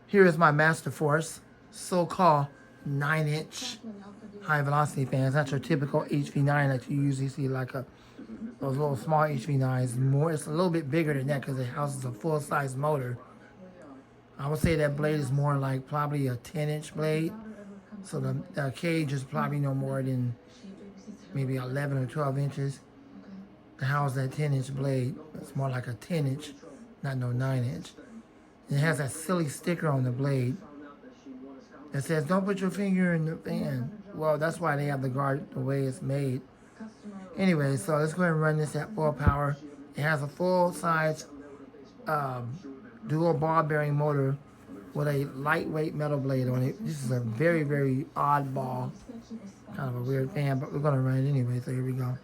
Here is my Master Force, so-called 9-inch high velocity fan. It's not your typical HV9 that you usually see, like those little small HV9s. It's a little bit bigger than that because it houses a full-size motor. I would say that blade is more like probably a 10-inch blade. So the cage is probably no more than maybe 11 or 12 inches to house that 10-inch blade. It's more like a 10-inch, not no 9-inch. It has that silly sticker on the blade that says, "Don't put your finger in the fan." Well, that's why they have the guard the way it's made. Anyway, so let's go ahead and run this at full power. It has a full-size dual ball bearing motor with a lightweight metal blade on it. This is a very, very oddball, kind of a weird fan, but we're going to run it anyway, so here we go.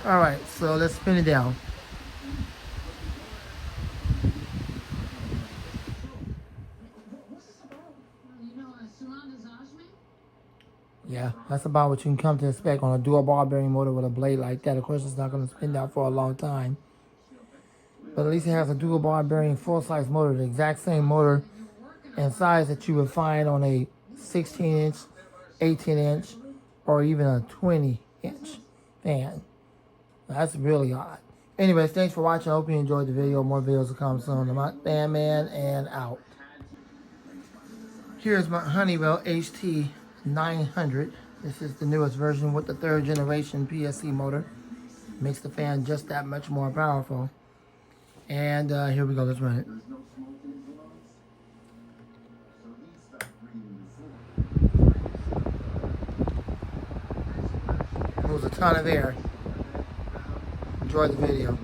All right, so let's spin it down. Yeah, that's about what you can come to expect on a dual ball bearing motor with a blade like that. Of course, it's not going to spin down for a long time. But at least it has a dual ball bearing full-size motor, the exact same motor and size that you would find on a 16-inch, 18-inch, or even a 20-inch fan. That's really odd. Anyways, thanks for watching. I hope you enjoyed the video. More videos will come soon. I'm Fan Man and out. Here's my Honeywell HT900. This is the newest version with the 3rd generation PSC motor. Makes the fan just that much more powerful. And here we go. Let's run it. Moves a ton of air. Enjoy the video.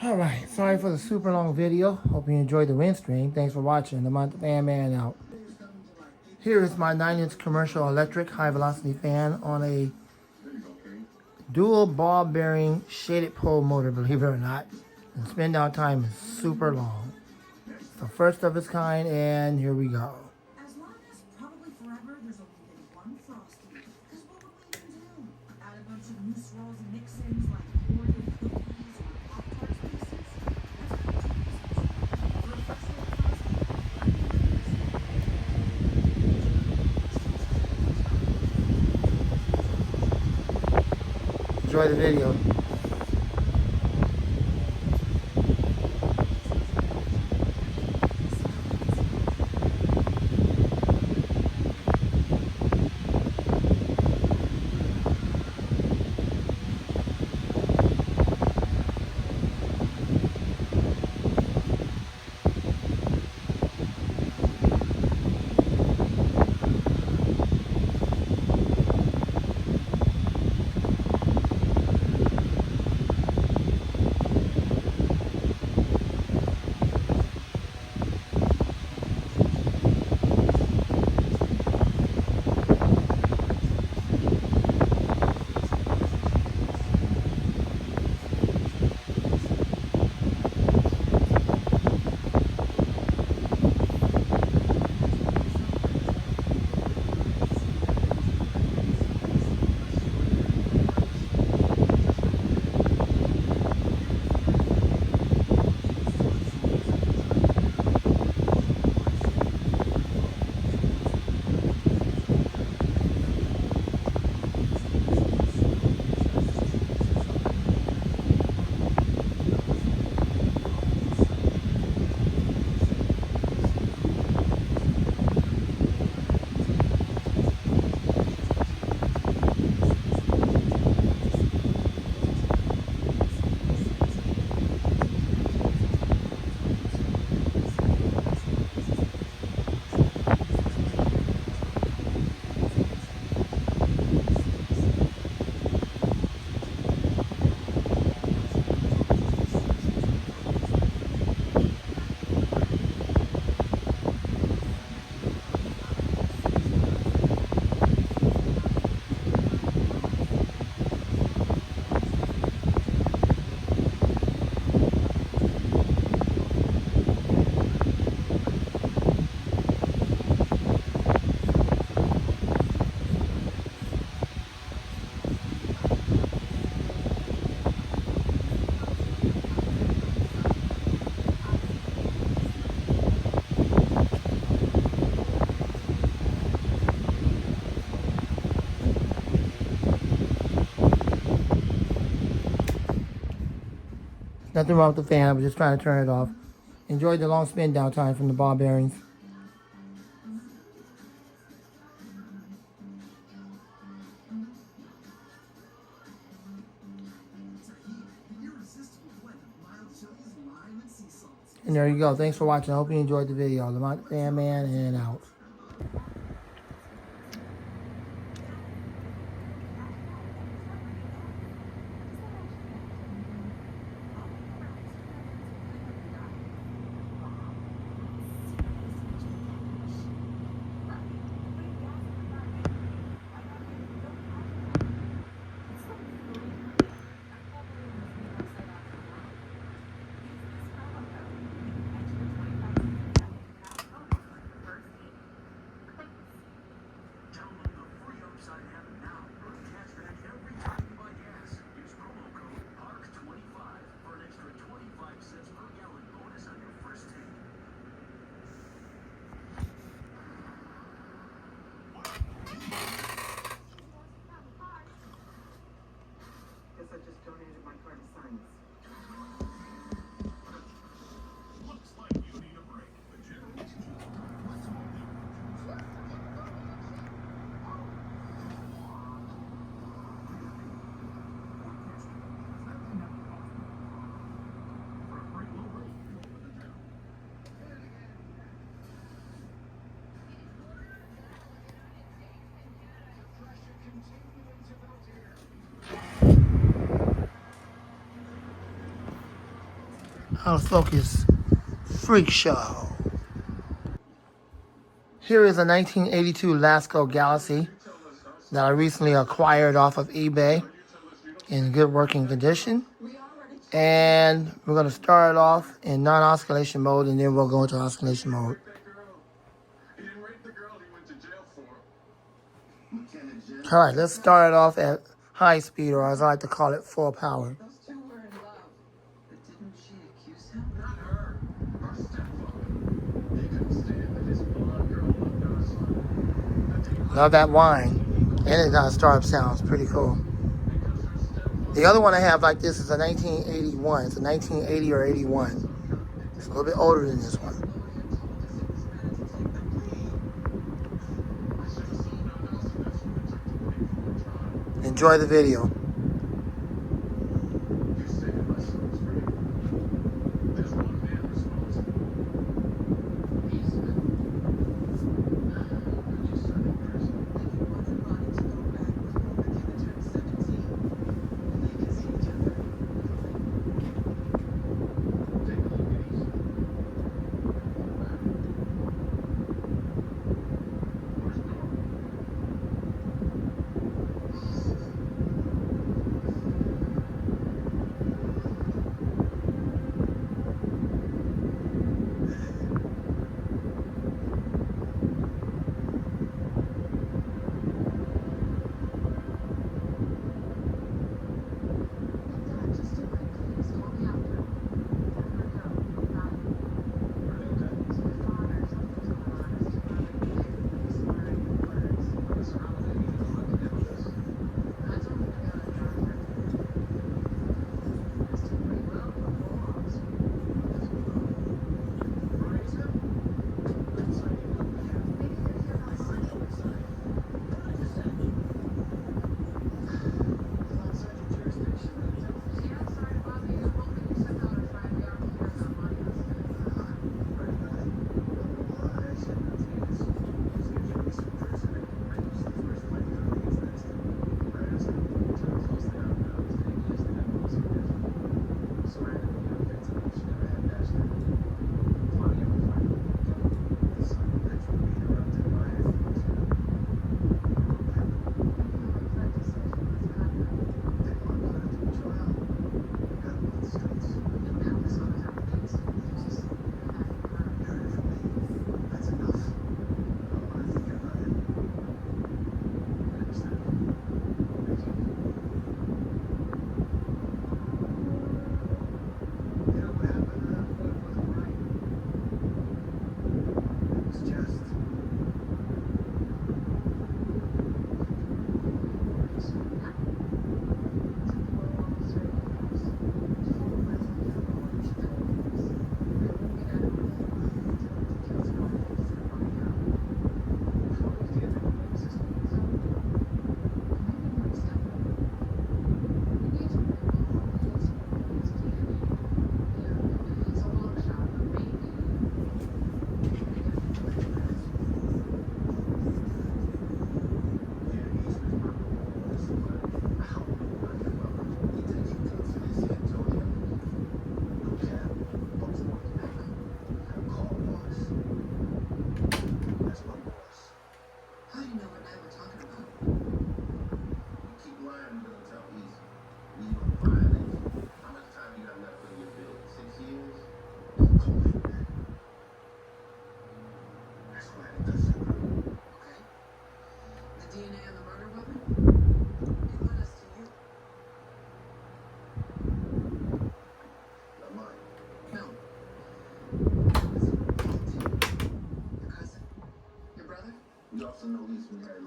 Alright, sorry for the super long video. Hope you enjoyed the wind stream. Thanks for watching. The Montage fan out. Here is my 9-inch commercial electric high velocity fan on a dual ball bearing shaded pole motor, believe it or not. And spin down time is super long. It's the first of its kind, and here we go. As long as probably forever, there's only been one Frosty. Because what would we even do? Add a bunch of new swirls and mix-ins like Oreo cookies or Pop-Tarts pieces? That's not too easy. For a fresh little Frosty. Enjoy the video. Nothing wrong with the fan, I'm just trying to turn it off. Enjoy the long spin down time from the ball bearings. And there you go. Thanks for watching. I hope you enjoyed the video. The Montage fan and out. Out of focus. Freak show. Here is a 1982 Lasco Galaxy that I recently acquired off of eBay in good working condition. And we're going to start it off in non-oscillation mode, and then we'll go into oscillation mode. All right, let's start it off at high speed, or as I like to call it, full power. Those two were in love. But didn't she accuse him? Not her. Her stepfather. They couldn't stand that his blonde girl loved our son. Love that whine. And it got a startup sound. It's pretty cool. The other one I have like this is a 1981. It's a 1980 or 81. It's a little bit older than this one. Enjoy the video.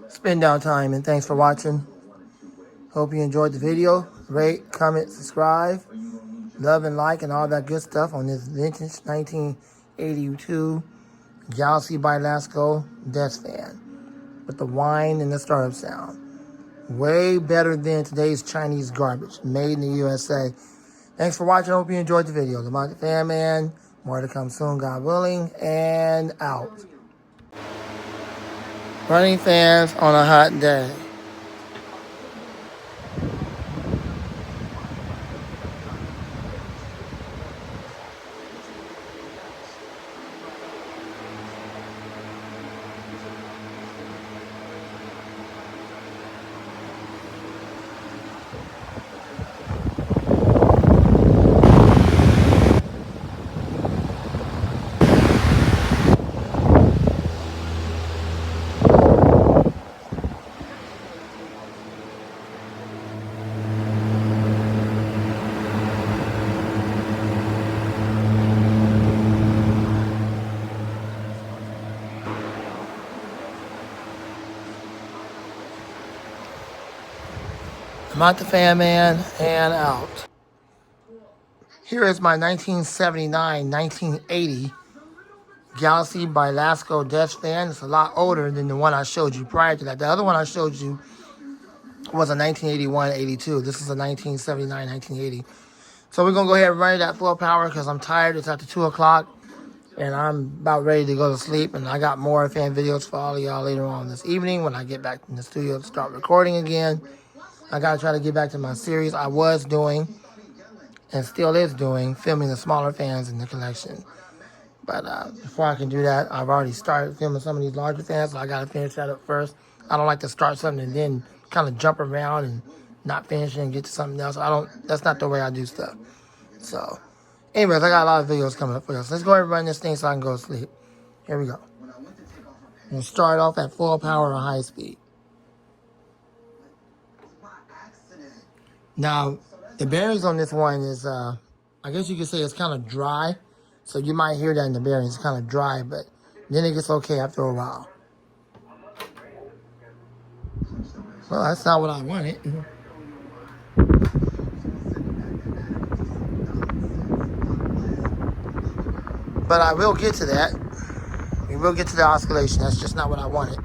Spin down time, and thanks for watching. Hope you enjoyed the video. Rate, comment, subscribe, love and like, and all that good stuff on this vintage 1982 Galaxy by Lasco desk fan with the whine and the startup sound. Way better than today's Chinese garbage, made in the USA. Thanks for watching. Hope you enjoyed the video. The Montage Fan Man. More to come soon, God willing. And out. Running fans on a hot day. Not the fan man, and out. Here is my 1979-1980 Galaxy by Lasco desk fan. It's a lot older than the one I showed you prior to that. The other one I showed you was a 1981-82. This is a 1979-1980. So we're going to go ahead and run it at full power because I'm tired. It's after 2 o'clock, and I'm about ready to go to sleep. And I got more fan videos for all of y'all later on this evening when I get back in the studio to start recording again. I got to try to get back to my series I was doing and still is doing, filming the smaller fans in the collection. But before I can do that, I've already started filming some of these larger fans, so I got to finish that up first. I don't like to start something and then kind of jump around and not finish it and get to something else. That's not the way I do stuff. So, anyways, I got a lot of videos coming up for you. So let's go ahead and run this thing so I can go to sleep. Here we go. We'll start off at full power or high speed. Now, the bearings on this one is, I guess you could say it's kind of dry. So you might hear that in the bearings, it's kind of dry, but then it gets okay after a while. Well, that's not what I wanted. But I will get to that. We will get to the oscillation. That's just not what I wanted.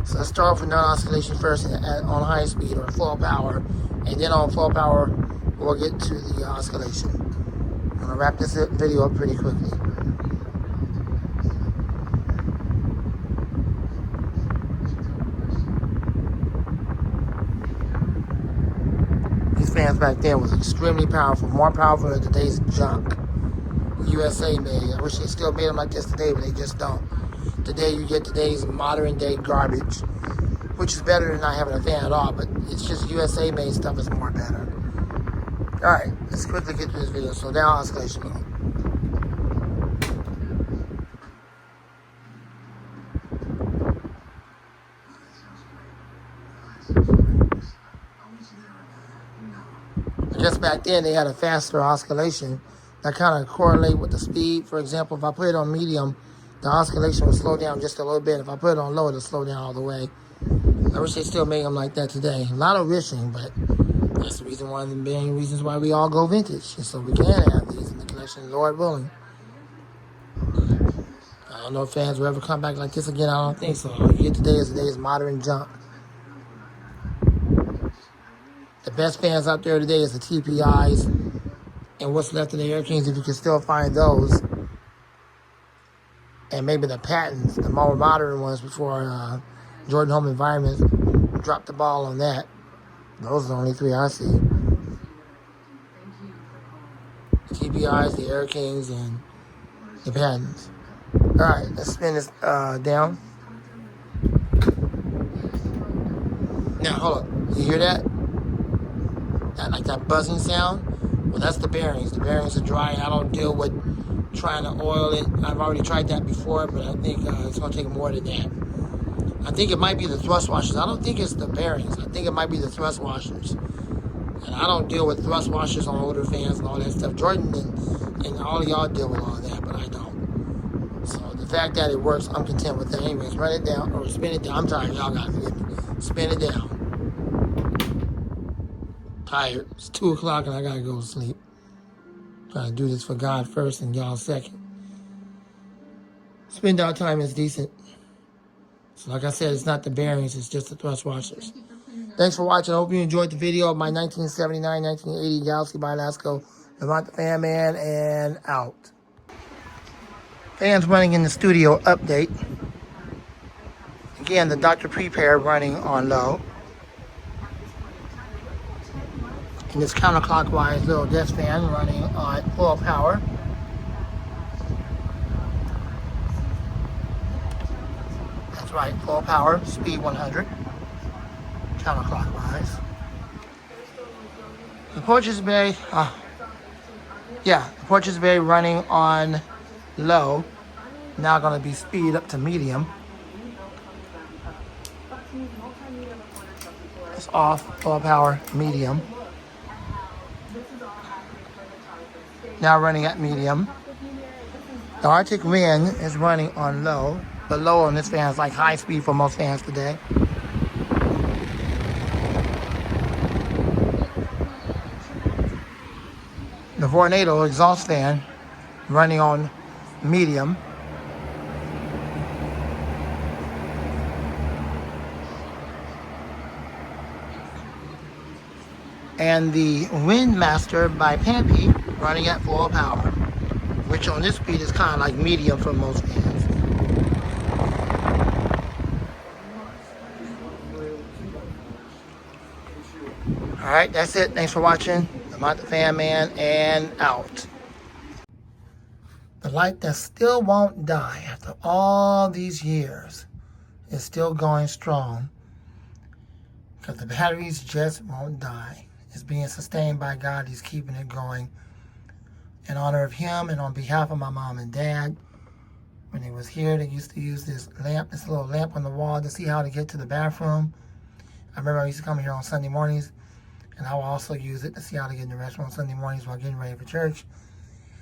So let's start off with non-oscillation first on high speed or full power. And then on full power, we'll get to the oscillation. I'm going to wrap this video up pretty quickly. These fans back then was extremely powerful, more powerful than today's junk. USA made. I wish they still made them like this today, but they just don't. Today you get today's modern day garbage, which is better than not having a fan at all, but it's just USA made stuff is more better. Alright, let's quickly get through this video. So now oscillation mode. Just back then they had a faster oscillation that kind of correlate with the speed. For example, if I put it on medium, the oscillation will slow down just a little bit. If I put it on low, it'll slow down all the way. I wish they still make them like that today. A lot of wishing, but that's the reason, one of the main reasons why we all go vintage. So we can have these in the collection, Lord willing. I don't know if fans will ever come back like this again. I don't think so. All you get today is modern junk. The best fans out there today is the TPIs and what's left of the Air Kings, if you can still find those. And maybe the patents, the more modern ones before Jordan Home Environments dropped the ball on that. Those are the only three I see. The TPIs, the Air Kings, and the patents. Alright, let's spin this down. Now, hold up. You hear that? Like that buzzing sound? Well, that's the bearings. The bearings are dry. I don't deal with trying to oil it. I've already tried that before, but I think it's going to take more than that. I think it might be the thrust washers. I don't think it's the bearings. I think it might be the thrust washers. And I don't deal with thrust washers on older fans and all that stuff. Jordan and all of y'all deal with all that, but I don't. So the fact that it works, I'm content with that. Anyways, run it down or spin it down. I'm tired. Y'all got to forgive me. Spin it down. Tired. It's 2 o'clock and I got to go to sleep. Trying to do this for God first and y'all second. Spin down time is decent. So like I said, it's not the bearings, it's just the thrust washers. Thanks for watching. I hope you enjoyed the video of my 1979-1980 Galaxy by Lasco. Not the fan man, and out. Fans running in the studio update. Again, the Dr. Prepare running on low. And this counterclockwise little desk fan running on full power. That's right, full power, speed 100. Counterclockwise. The Porches Bay, the Porches Bay running on low. Now going to be speed up to medium. It's off, full power, medium. Now running at medium. The Arctic Wind is running on low, but low on this fan is like high speed for most fans today. Vornado exhaust fan running on medium. And the Windmaster by Pampy running at full power, which on this speed is kind of like medium for most fans. Alright, that's it. Thanks for watching. I'm out the Fan Man and out. The light that still won't die after all these years is still going strong because the batteries just won't die. It's being sustained by God. He's keeping it going in honor of Him and on behalf of my mom and dad. When they was here, they used to use this lamp, this little lamp on the wall to see how to get to the bathroom. I remember I used to come here on Sunday mornings, and I will also use it to see how to get in the restroom on Sunday mornings while getting ready for church.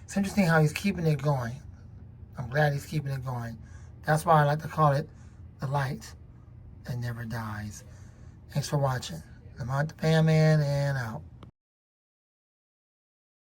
It's interesting how He's keeping it going. I'm glad He's keeping it going. That's why I like to call it the light that never dies. Thanks for watching. I'm out the Fan Man and out.